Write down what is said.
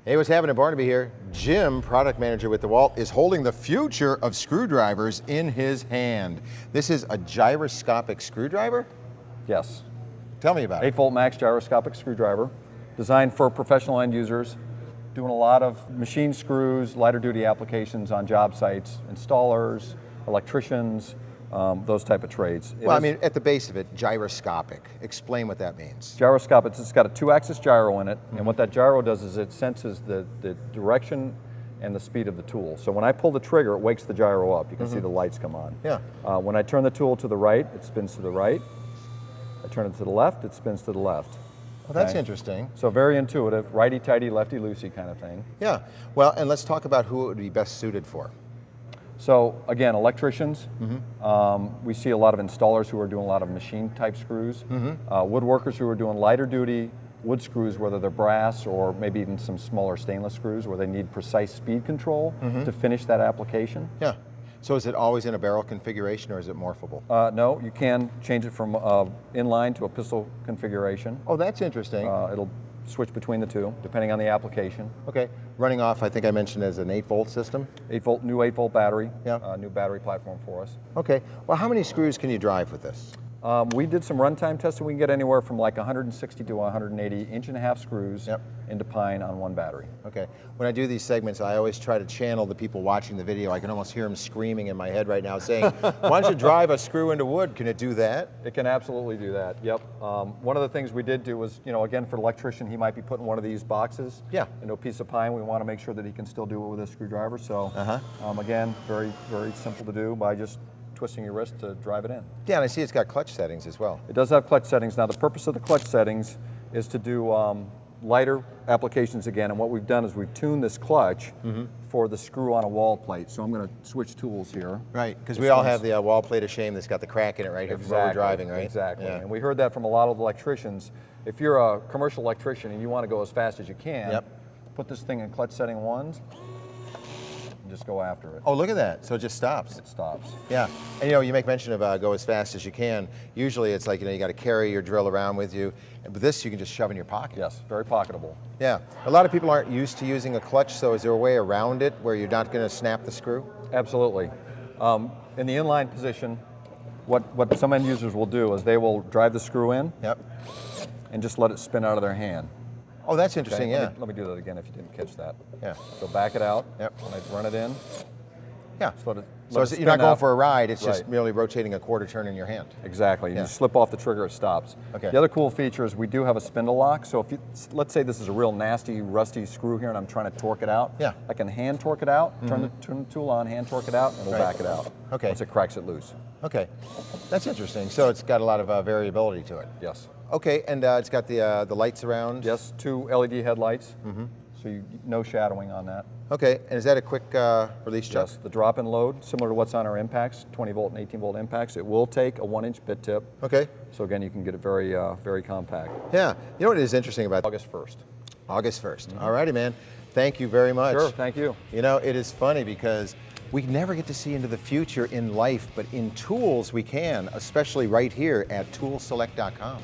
Hey, what's happening? Barnaby here. Jim, product manager with Dewalt, is holding the future of screwdrivers in his hand. This is a gyroscopic screwdriver? Yes. Tell me about it. 8-volt max gyroscopic screwdriver, designed for professional end users, doing a lot of machine screws, lighter duty applications on job sites, installers, electricians, those type of trades. Well, I mean, at the base of it, gyroscopic. Explain what that means. Gyroscopic, it's got a 2-axis gyro in it, and what that gyro does is it senses the direction and the speed of the tool. So when I pull the trigger, it wakes the gyro up. You can see the lights come on. Yeah. When I turn the tool to the right, it spins to the right. I turn it to the left, it spins to the left. Well, that's interesting. So very intuitive, righty-tighty, lefty-loosey kind of thing. Yeah. Well, and let's talk about who it would be best suited for. So again, electricians, we see a lot of installers who are doing a lot of machine type screws, woodworkers who are doing lighter duty wood screws, whether they're brass or maybe even some smaller stainless screws where they need precise speed control to finish that application. Yeah. So is it always in a barrel configuration or is it morphable? No, you can change it from inline to a pistol configuration. Oh, that's interesting. It'll switch between the two, depending on the application. Okay. Running off, I think I mentioned, as an 8-volt system? 8-volt, new 8-volt battery. Yeah. New battery platform for us. Okay. Well, how many screws can you drive with this? We did some runtime testing. We can get anywhere from like 160 to 180 inch-and-a-half screws into pine on one battery. Okay. When I do these segments, I always try to channel the people watching the video. I can almost hear them screaming in my head right now saying, why don't you drive a screw into wood? Can it do that? It can absolutely do that, yep. One of the things we did do was, you know, again, for an electrician, he might be putting one of these boxes into a piece of pine. We want to make sure that he can still do it with a screwdriver. So, again, very, very simple to do by just twisting your wrist to drive it in. Yeah, and I see it's got clutch settings as well. It does have clutch settings. Now, the purpose of the clutch settings is to do lighter applications again, and what we've done is we've tuned this clutch for the screw on a wall plate. So I'm going to switch tools here. Right, because we all have the wall plate of shame that's got the crack in it right here from where we're driving, right? Exactly, Yeah. and we heard that from a lot of electricians. If you're a commercial electrician and you want to go as fast as you can, put this thing in clutch setting 1s, and just go after it. Oh, look at that. So it just stops. It stops. Yeah. And you know, you make mention of go as fast as you can. Usually it's like, you know, you got to carry your drill around with you. But this you can just shove in your pocket. Yes, very pocketable. Yeah. A lot of people aren't used to using a clutch, so is there a way around it where you're not going to snap the screw? Absolutely. In the inline position, what some end users will do is they will drive the screw in and just let it spin out of their hand. Oh, that's interesting, Okay? yeah. Let me do that again if you didn't catch that. Yeah. So back it out. Yep. When I run it in. Yeah. Just So you're not going for a ride, it's just merely rotating a quarter turn in your hand. Exactly. You slip off the trigger, it stops. Okay. The other cool feature is we do have a spindle lock. So if you, let's say this is a real nasty, rusty screw here and I'm trying to torque it out. Yeah. I can hand torque it out, turn the tool on, hand torque it out, and it'll back it out. Okay. Once it cracks it loose. Okay. That's interesting. So it's got a lot of variability to it. Yes. Okay, and it's got the lights around? Yes, 2 LED headlights. So no shadowing on that. Okay, and is that a quick release chuck? Yes, the drop-in load, similar to what's on our impacts, 20-volt and 18-volt impacts. It will take a 1-inch bit tip. Okay. So again, you can get it very, very compact. Yeah. You know what is interesting about August 1st. August 1st. All righty, man. Thank you very much. Sure, thank you. You know, it is funny because we never get to see into the future in life, but in tools we can, especially right here at toolselect.com.